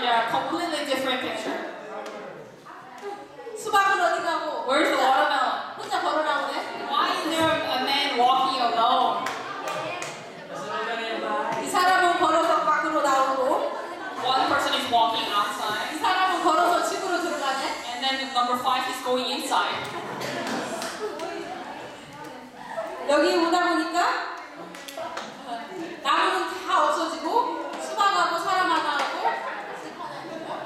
Yeah, completely different picture. 수박은 어디 가고? Where's the watermelon? 혼자 걸어 나오네? Why is there a man walking alone? 이 사람은 걸어서 밖으로 나오고, One person is walking outside, 이 사람은 걸어서 집으로 들어가네? and then number 5 is going inside. 여기 오다 보니까 나무는 다 없어지고 수박하고 사람 하나하고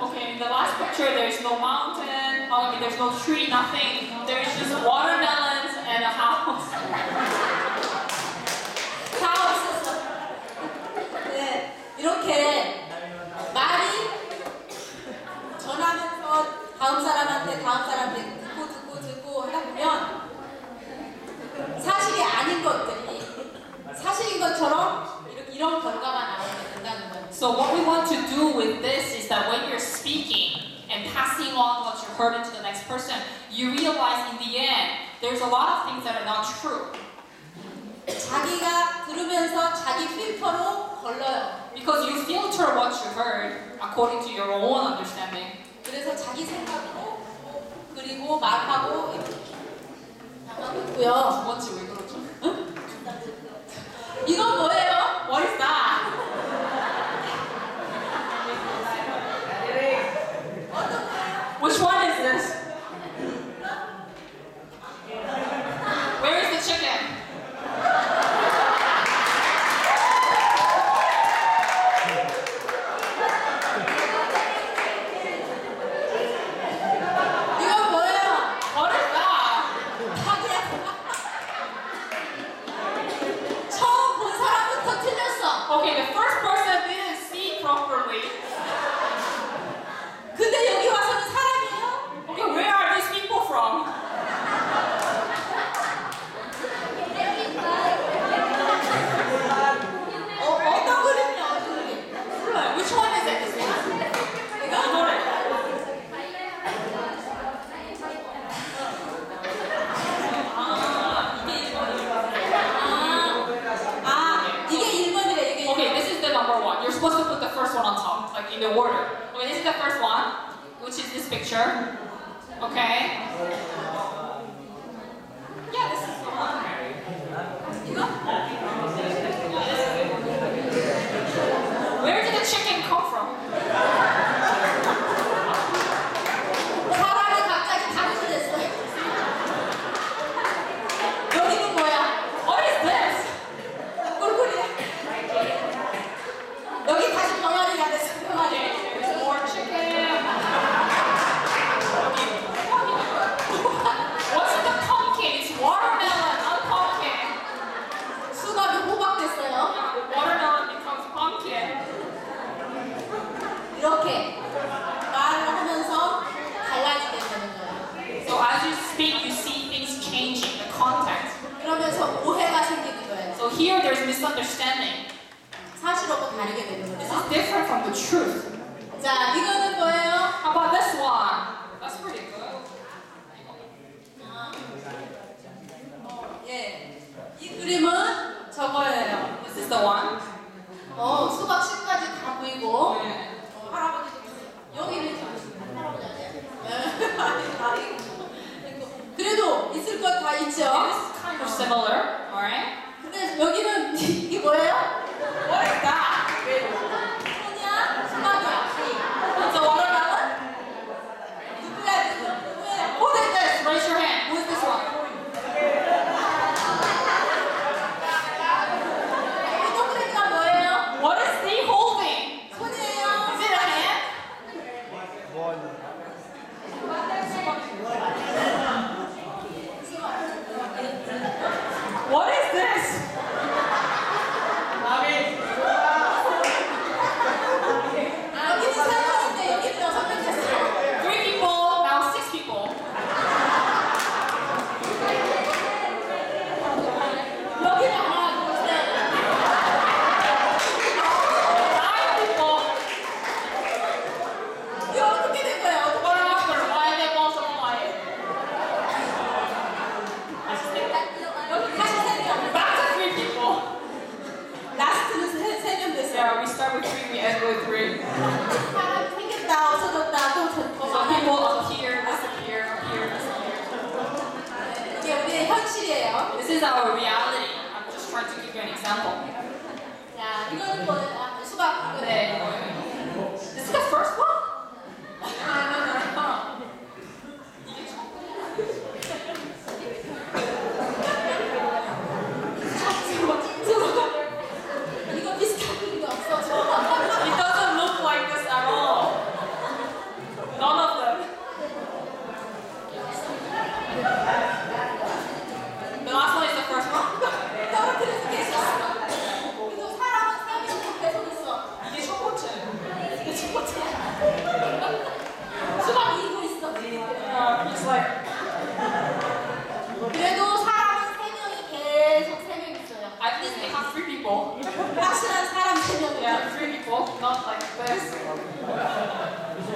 Okay, in the last picture, there's no mountain, I mean, there's no tree, nothing. There's just watermelons and a house. 다 없었어. 네, 이렇게 말이 전하면서 다음 사람한테 듣고 하다 보면 사실이 아닌 것들이 사실인 것처럼 이런 결과가 나오게 된다는 거예요. So what we want to do with this is that when you're speaking and passing on what you heard into the next person, you realize in the end, there's a lot of things that are not true. 자기가 들으면서 자기 필터로 걸러요. Because you filter what you heard according to your own understanding. 그래서 자기 생각으로 그리고 말하고 있고요. 뭔지 왜 그러죠? 이건 뭐예요? What is that? 어떤 거예요? Which one is this? Where is the chicken? 이건 뭐예요? What is that? 닭이야. 처음 본 사람부터 틀렸어. Okay, the first person didn't see properly. 근데 여기 와서는 사람이에요? Okay, where are these people from? 어떤 그림이야? 어떤 그림? 몰라요. Which one is it? 이거? 노래. 이게 1번이래. 이게 Okay, this is the number 1. You're supposed to put the first one on top, like in the order. Okay, this is the first one, which is this picture. Okay? Yeah, this is the one. 이거? Where did the chicken come from? 사람이 갑자기 닭이 됐어. 여기는 뭐야? What is this? 꿀꿀이야. 여기 다시 병아리가 됐어. 병아리. There's more chicken. What's in the pumpkin? It's watermelon, not pumpkin. 수박이 호박됐어요. Watermelon becomes pumpkin. 이렇게 말을 하면서 달라지게 되는 거예요. So as you speak, you see things changing, the context. 그러면서 오해가 생기는 거예요. So here there's misunderstanding. 사실하고 다르게 되는 This 거죠. is different from the truth. 자, 이거는 뭐예요? How about this one? That's pretty good. 예. 이 그림은 저거예요. This is the one. 수박 씨까지 다 보이고, Yeah. 할아버지도 여기는 지금 할아버지 아니에요? 아니, 다 있고. 그래도 있을 것 다 Okay, 있죠? this is kind of similar, alright? 근데 여기는 이게 뭐예요? What is that? 소냐? 수박이야. It's a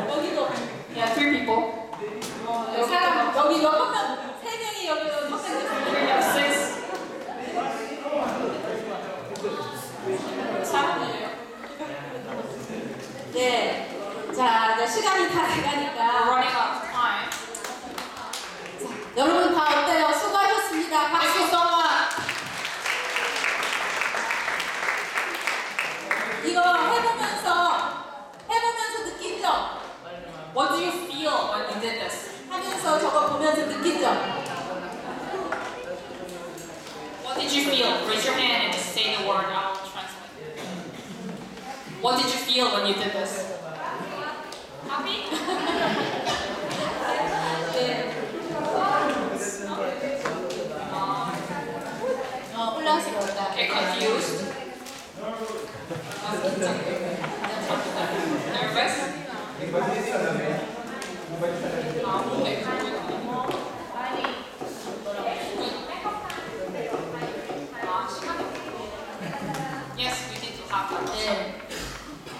여기도. Yeah, 3 people. 사람 여기 6명, 3명이 여기로 선생님. Here you have 6. 사람이에요. 네. 자, 이제 시간이 다 We're 돼가니까. running out of time. 여러분 다 어때요? 수고하셨습니다. Thank 박수. you so much. 이거 해보면서 느낀 점. What do you feel when you did this? 하면서 저거 보면서 느낀 점. What did you feel? Raise your hand and just say the word. I will translate. What did you feel when you did this? Happy? 네. 혼란스러웠다. Okay, confused? Nervous? Yes, we need to have that. 네.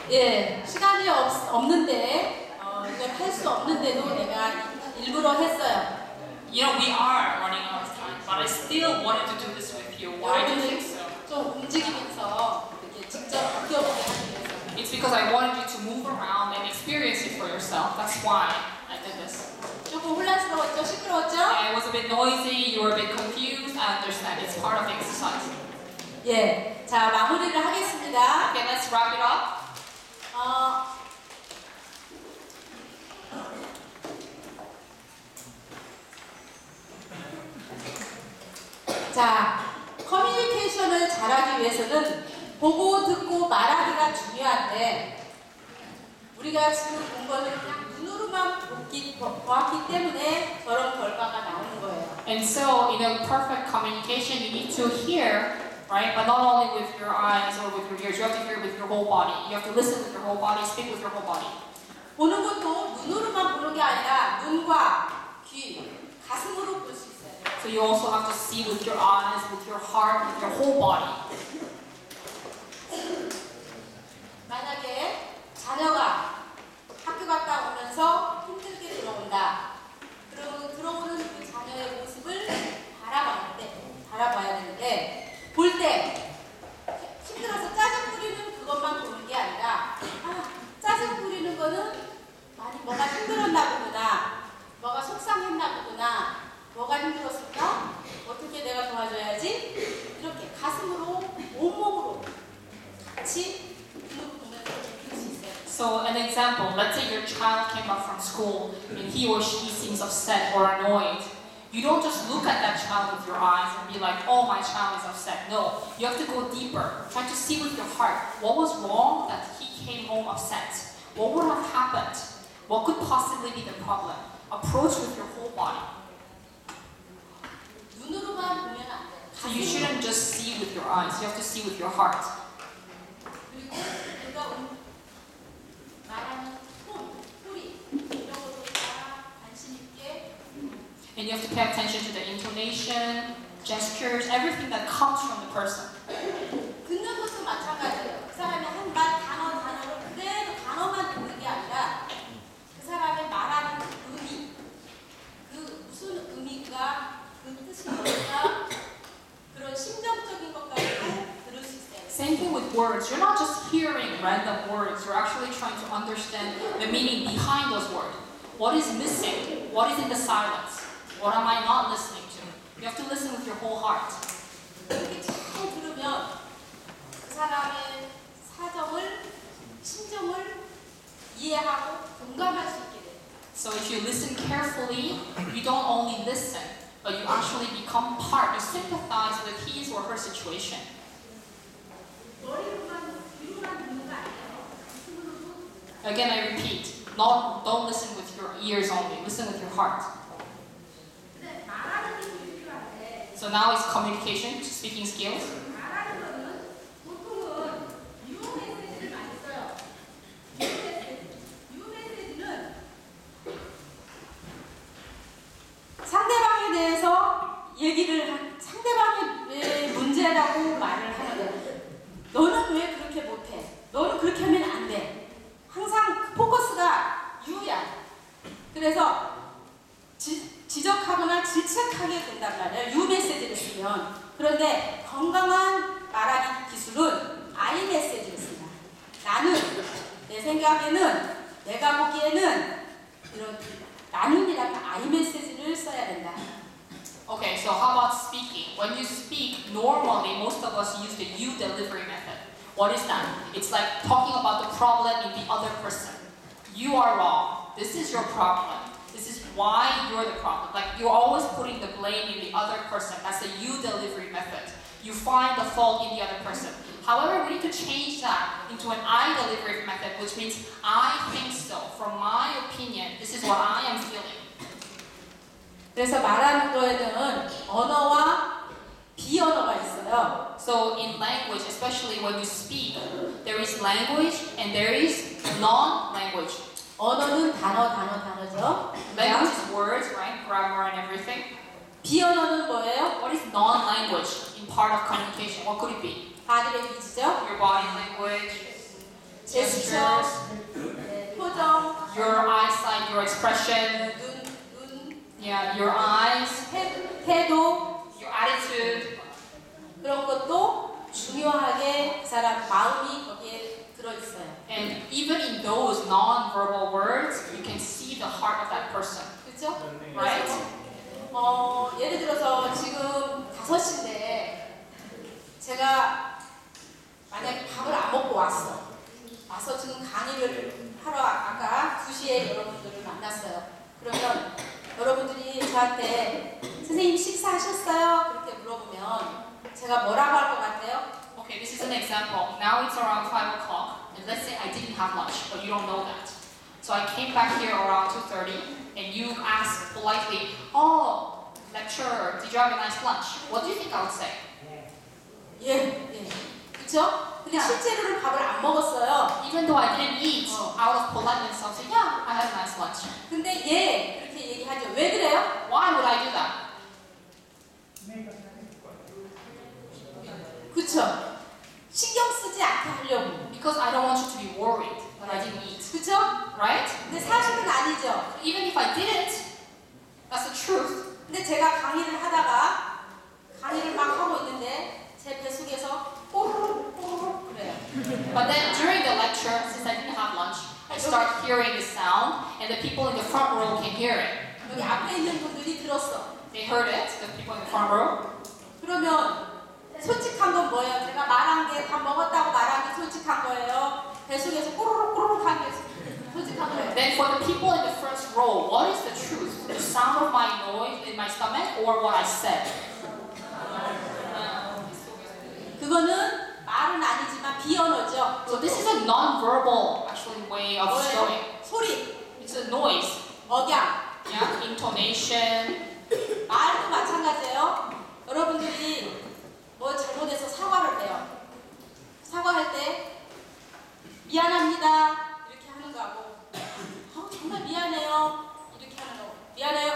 예, 시간이 없는데, 이걸 할 수 없는데도 내가 일부러 했어요. You know, we are running out of time, but I still wanted to do this with you. Why do you think so? 좀 움직이면서 이렇게 직접 느껴보게 하기 위해서. It's because I wanted you to move around and experience it for yourself. That's why I did this. 조금 혼란스러웠죠? 시끄러웠죠? Yeah, it was a bit noisy, you were a bit confused. I understand. It's part of the exercise. 예, 자 마무리를 하겠습니다. Okay, let's wrap it up. 자, 커뮤니케이션을 잘하기 위해서는 보고 듣고 말하기가 중요한데 우리가 지금 본 거는 그냥 눈으로만 보았기 때문에 저런 결과가 나오는 거예요. And so, in a perfect communication, you need to hear, right? But not only with your eyes or with your ears, you have to hear with your whole body. You have to listen with your whole body, speak with your whole body. 보는 것도 눈으로만 보는 게 아니라 눈과 귀, 가슴으로 볼 수 있어요. So you also have to see with your eyes, with your heart, with your whole body. 만약에 자녀가 학교 갔다 오면서 힘들게 들어온다. 그러면 들어오는 그 자녀의 모습을 바라봐야 되는데 볼 때 힘들어서 짜증 부리는 그것만 보는 게 아니라 짜증 부리는 거는 많이 뭐가 힘들었나 보구나. 뭐가 속상했나 보구나. 뭐가 힘들었을까? 어떻게 내가 도와줘야지? 이렇게 가슴으로 온몸으로 같이 So an example, let's say your child came up from school and he or she seems upset or annoyed. You don't just look at that child with your eyes and be like, oh, my child is upset. No, you have to go deeper. Try to see with your heart. What was wrong that he came home upset? What would have happened? What could possibly be the problem? Approach with your whole body. 눈으로만 보면 안 돼. So you shouldn't just see with your eyes. You have to see with your heart. 그리고 우리가 말하는 톤, 소리 이런 것도 다 관심 있게. And you have to pay attention to the intonation, gestures, everything that comes from the person. 듣는 것도 마찬가지예요. 그 사람이 한 말 단어를 그대로 단어만 듣는 게 아니라 그 사람의 말하는 의미, 그 무슨 의미가, 그 뜻이 뭘까, 그런 심정적인 것까지도 들을 수 있어요. Same thing with words. You're not just hearing random words. You're actually trying to understand the meaning behind those words. What is missing? What is in the silence? What am I not listening to? You have to listen with your whole heart. 이렇게 잘 들으면 그 사람의 사정을, 심정을 이해하고 공감할 수 있게 돼요. So if you listen carefully, you don't only listen, but you actually become part. You sympathize with his or her situation. Again, I repeat, don't listen with your ears only, listen with your heart. So now it's communication, speaking skills. 상대방에 대해서 상대방의 문제라고 말을 하는 거예요. 너는 왜 그렇게 못해? 너는 그렇게 하면 안 돼. 그래서 지적하거나 질책하게 된단 말이에요. 유 메시지를 쓰면. 그런데 건강한 말하기 기술은 I 메시지를 쓴다. 나는, 내 생각에는, 내가 보기에는 이런 나는이라는 I 메시지를 써야 된다. Okay, so how about speaking? When you speak, normally most of us use the you delivery method. What is that? It's like talking about the problem in the other person. You are wrong. This is your problem. This is why you're the problem. Like you're always putting the blame in the other person. That's the you delivery method. You find the fault in the other person. However, we need to change that into an I delivery method, which means I think so. From my opinion, this is what I am feeling. 그래서 말하는 거에는 언어와 비언어가 있어요. So in language, especially when you speak, there is language and there is non-language. 언어는 단어죠. Language is words, right? Grammar and everything. 비언어는 뭐예요? What is non-language in part of communication? What could it be? 바디 랭귀지죠. Your body language, 제스처, gestures, 표정, your eyesight, your expression, 눈, yeah, your eyes, 태도, your attitude. 그런 것도 중요하게 그 사람 마음이 거기에 들어있어요. And even in those non-verbal words, you can see the heart of that person, 그렇죠? right? 예를 들어서 지금 5시인데 제가 만약에 밥을 안 먹고 와서 지금 강의를 하러 아까 2시에 여러분들을 만났어요. 그러면 여러분들이 저한테 선생님 식사하셨어요? 그렇게 물어보면 제가 뭐라고 할 것 같아요? Okay, this is an example. Now it's around 5 o'clock, and let's say I didn't have lunch, but you don't know that. So I came back here around 2:30, and you asked politely, "Oh, lecturer, did you have a nice lunch?" What do you think I would say? 예. 그렇죠? 근데 실제로는 밥을 안 먹었어요. Even though I didn't eat, out of politeness, I'll say, "Yeah, I had a nice lunch." 근데 그렇게 얘기하죠. 왜 그래요? Why would I do that? 그렇죠? 신경 쓰지 않게 하려고. Because I don't want you to be worried that I didn't eat, 그렇죠? right? 근데 사실은 아니죠. Even if I didn't, that's the truth. 근데 제가 강의를 막 하고 있는데 제 뱃속에서 꼬르륵 그래요. But then during the lecture, since I didn't have lunch, I start hearing the sound, and the people in the front row can hear it. 여기 앞에 있는 분들이 들었어. They heard it, the people in the front row. 그러면 솔직한 건 뭐예요? 제가 말한 게 밥 먹었다고 말한 게 솔직한 거예요. 뱃속에서 꼬르륵 한 게 솔직한 거예요. Then for the people in the first row, what is the truth? The sound of my noise in my stomach or what I said? 그거는 말은 아니지만 비언어죠. So this is a non-verbal actually way of showing. 소리, It's a noise. 억양, Yeah, intonation. 말도 마찬가지예요. 여러분들이 뭐 잘못해서 사과를 해요. 사과할 때 미안합니다 이렇게 하는 거하고 정말 미안해요 이렇게 하는 거 미안해요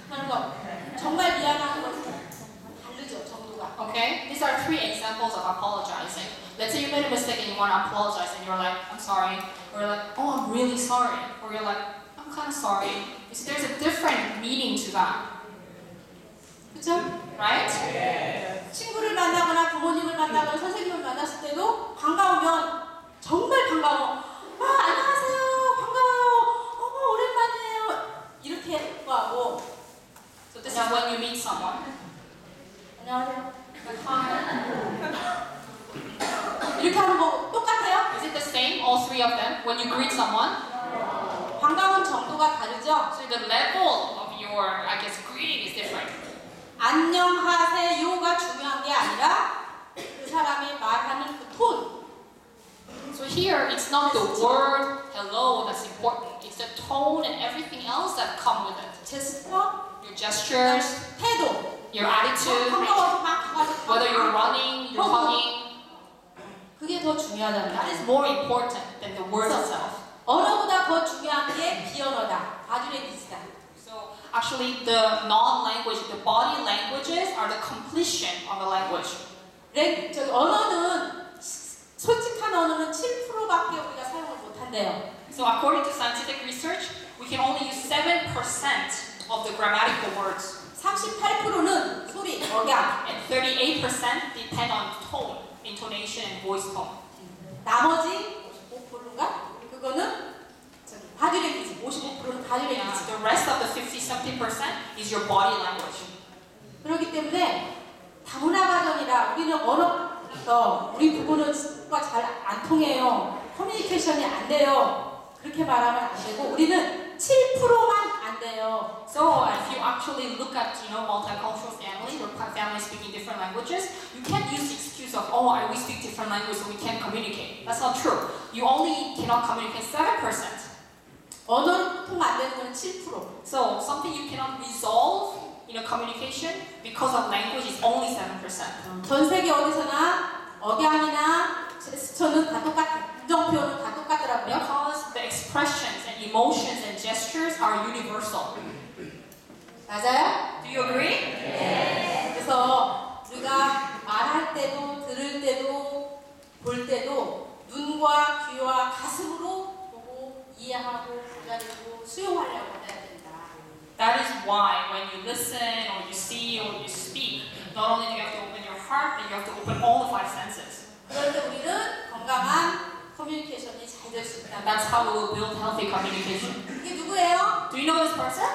하는 거 정말 미안한 거 다르죠 정도가. Okay, these are 3 examples of apologizing. Let's say you made a mistake and you want to apologize and you're like, I'm sorry. Or you're like, oh, I'm really sorry. Or you're like, I'm kind of sorry. You see, there's a different meaning to that. 그렇죠? Right? 친구를 만나거나 부모님을 만나거나 선생님을 만났을 때도 반가우면 정말 반가워. 안녕하세요. 반가워요. 오랜만이에요. 이렇게 하고. So this is when you meet someone. 안녕하세요. Hi. 이렇게 하는 거 똑같아요? Is it the same, all 3 of them, when you greet someone? 반가운 정도가 다르죠? So the level of your, I guess, greeting is different. 안녕하세요가 중요한 게 아니라 그 사람이 말하는 그 톤. So here, it's not the word hello that's important. It's the tone and everything else that come with it. 제스처, Your gestures, 태도. your attitude, 반가워서 막 가가지고 whether you're running, you're hugging. 그게 더 중요하다는 That 거예요. is more important than the words itself. 언어보다 더 중요한 게 비언어다. 바디의 비슷다. So actually, the non-language, the body languages are the completion of the language. 언어는 솔직한 언어는 7%밖에 우리가 사용을 못한다. 한대요. So according to scientific research, we can only use 7% of the grammatical words. 38%는 소리, 억양. And 38% depend on tone, intonation, and voice tone. 나머지 55%인가? 그거는 바디 랭귀지. 55%는 바디 Yeah, 랭귀지. the rest of the 50-something% is your body language. 그렇기 때문에 다문화 가정이라 우리는 언어부터 우리 부부는과 잘 안 통해요. 커뮤니케이션이 안 돼요. 그렇게 말하면 안 되고 우리는 7%만 안 돼요. So if you actually look at, multicultural families or families speaking different languages, you can't use the excuse of, we speak different languages so we can't communicate. That's not true. You only cannot communicate 7%. 언어로 통 안 되는 건 7%. So something you cannot resolve in a communication because of language is only 7%. 전 세계 어디서나 억양이나 제스처는 다 똑같아. 감정 표현은 다 똑같더라고요. Because the expressions and emotions and gestures are universal. 맞아요? Do you agree? 네. 그래서 우리가 말할 때도 들을 때도 볼 때도 눈과 귀와 가슴으로 보고 이해하고 받아들이고 수용하려고 해야 된다. That is why when you listen or you see or you speak, not only do you have to open your heart, but you have to open all the 5 senses. 그럴 때 우리는 건강한 커뮤니케이션이 잘 될 수 있다. And that's how we will build healthy communication. 이게 누구예요? Do you know this person?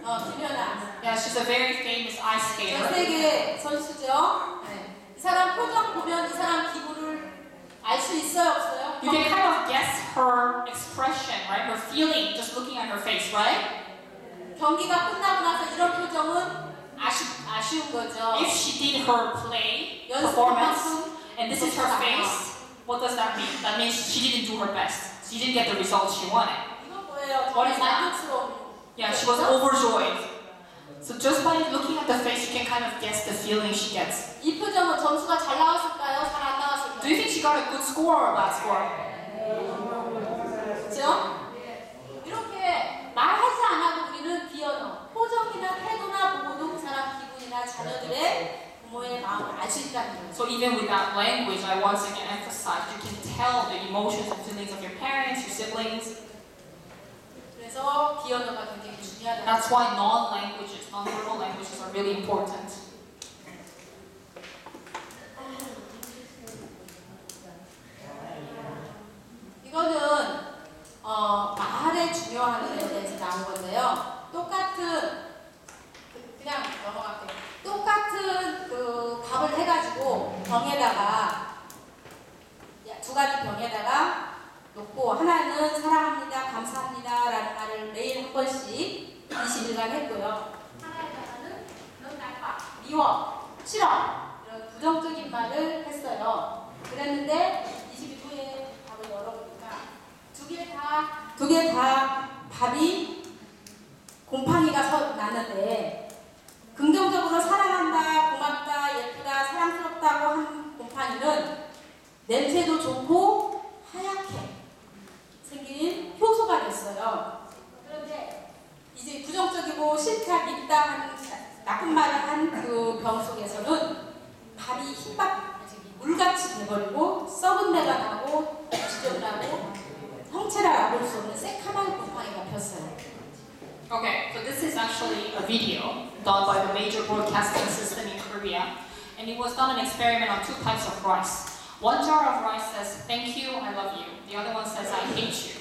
김연아. Yeah, she's a very famous ice 전 skater. 세계 선수죠. 네. 이 사람 표정 보면 이 사람 기분을 알 수 있어요, 없어요? You can kind of guess her expression, right? Her feeling just looking at her face, right? 경기가 끝나고 나서 이런 표정은 아쉬운 거죠. If she did her play 연습 performance 만큼 and this is her face, what does that mean? That means she didn't do her best. She didn't get the results she wanted. 이건 뭐예요? What is that? 만족스러운. Yeah, she was overjoyed. So just by looking at the face, you can kind of guess the feeling she gets. 이 표정은 점수가 잘 나왔을까요? 잘 안 나왔을까요? Do you think she got a good score or a bad score? 그렇죠? 이렇게 말하지 않아도 우리는 비언어, 표정이나 태도나 보고도 그 사람 기분이나 자녀들의 부모의 마음을 알 수 있다는 거예요. So even without language, I once again emphasize, you can tell the emotions and feelings of your parents, your siblings. 그래서 비언어가 굉장히 중요하다. That's why non-languages, non-verbal languages are really important. 이거는 말의 중요함에 대해서 나온 건데요. 똑같은 그냥 넘어갈게요. 똑같은 그 밥을 해가지고 병에다가 2가지 병에다가 놓고 하나는 사랑합니다, 감사합니다라는 말을 매일 한 번씩 20일간 했고요. 하나에다가는 넌 나빠, 미워, 싫어 이런 부정적인 말을 했어요. 그랬는데 20일 후에 밥을 열어보니까 두 개 다 밥이 곰팡이가 났는데 긍정적으로 사랑한다, 고맙다, 예쁘다, 사랑스럽다고 한 곰팡이는 냄새도 좋고 하얗게 생긴 효소가 됐어요. 그런데 이제 부정적이고 싫다, 밉다 하는 나쁜 말을 한 그 병 속에서는 밥이 흰밥, 물같이 돼버리고 썩은 내가 나고 지저분하고 형체를 알아볼 수 없는 새카만 곰팡이가 폈어요. Okay, so this is actually a video done by the major broadcasting system in Korea, and it was done an experiment on 2 types of rice. One jar of rice says, "Thank you, I love you." The other one says, "I hate you."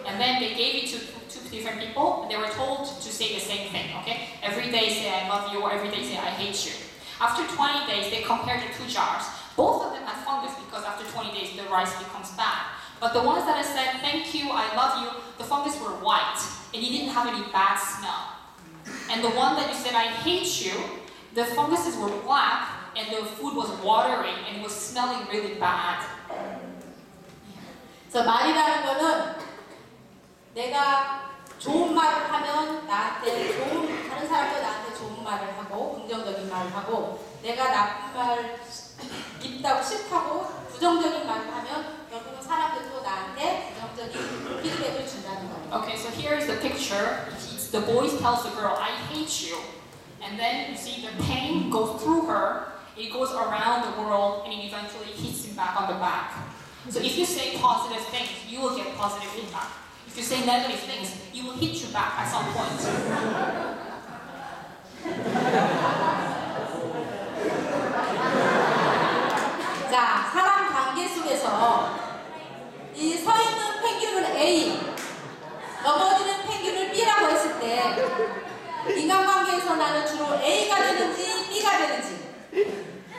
And then they gave it to 2 different people, and they were told to say the same thing, okay? Every day say, "I love you," or every day say, "I hate you." After 20 days, they compared the 2 jars. Both of them had fungus because after 20 days, the rice becomes bad. But the ones that I said, "Thank you, I love you," the fungus were white, and it didn't have any bad smell. And the one that you said, "I hate you," the funguses were black, and the food was watery, and it was smelling really bad. 그래서 말이라는 거는 내가 좋은 말을 하면 나한테 다른 사람도 나한테 좋은 말을 하고 긍정적인 말을 하고 내가 나쁜 말 밉다고 싫다고 부정적인 말을 하면 결국은 사람들도 나한테 부정적인 피드백을 준다는 거예요. Okay, so here is the picture. The boy tells the girl, "I hate you," and then you see the pain goes through her. It goes around the world, and it eventually hits him back on the back. So if you say positive things, you will get positive feedback. If you say negative things, you will hit you back at some point. 자, 사람 관계 속에서 이 서 있는 펭귄은 A, 넘어지는 펭귄을 B라고 했을 때 인간관계에서 나는 주로 A가 되는지 B가 되는지.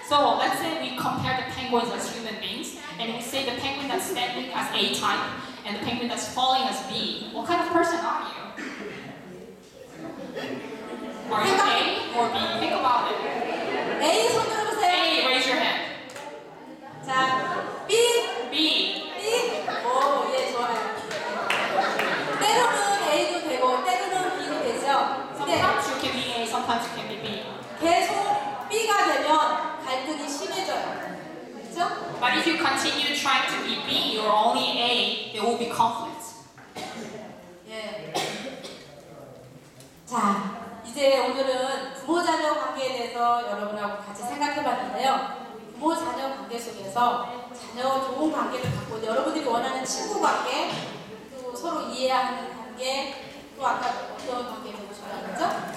So let's say we compare the penguins as human beings, and we say the penguin that's standing as A type, and the penguin that's falling as B. What kind of person are you? Are you A or B? Think about it. A 손 들어보세요. A, raise your hand. 자, B, B. B. 오, 예, 좋아요. 때로는 A도 되고 때로는 B도 되죠. 근데 Sometimes you can be A, sometimes you can be B. 계속 B가 되면 갈등이 심해져요. 그렇죠? But if you continue trying to be B or only A, there will be conflicts. 예. 자, 이제 오늘은 부모-자녀 관계에 대해서 여러분하고 같이 생각해봤는데요. 부모-자녀 관계 속에서 자녀 좋은 관계를 갖고 여러분들이 원하는 친구 관계, 또 서로 이해하는 관계, 또 아까 어떤 관계 되고 싶다고 했죠?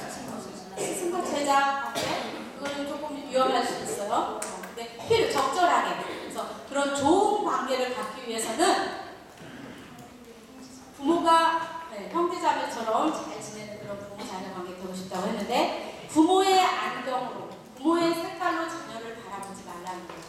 스승과 제자 관계? 그거는 조금 위험할 수 있어요. 근데 적절하게. 그래서 그런 좋은 관계를 갖기 위해서는 부모가 형제자매처럼 잘 지내는 그런 부모-자녀 관계 되고 싶다고 했는데 부모의 안경으로, 부모의 색깔로 자녀를 바라보지 말라는 거예요.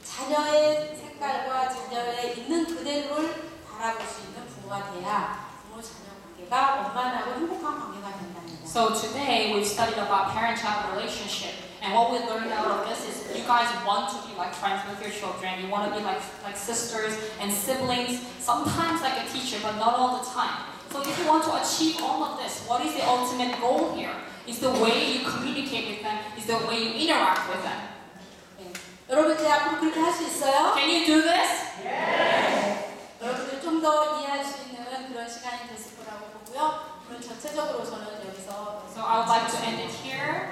자녀의 색깔과 자녀의 있는 그대로를 바라볼 수 있는 부모가 돼야 부모-자녀 관계가 원만하고 행복한 관계가 된답니다. So today we've studied about parent-child relationship, and what we learned out of this is you guys want to be like friends with your children. You want to be like sisters and siblings, sometimes like a teacher, but not all the time. So if you want to achieve all of this, what is the ultimate goal here? It's the way you communicate with them, it's the way you interact with them. 네. 여러분 이제 앞으로 그렇게 할 수 있어요? Can you do this? 여러분들 좀 더 이해할 수 있는 그런 시간이 됐을 거라고 보고요. 오늘 전체적으로 저는 여기서 So I would like to end it here.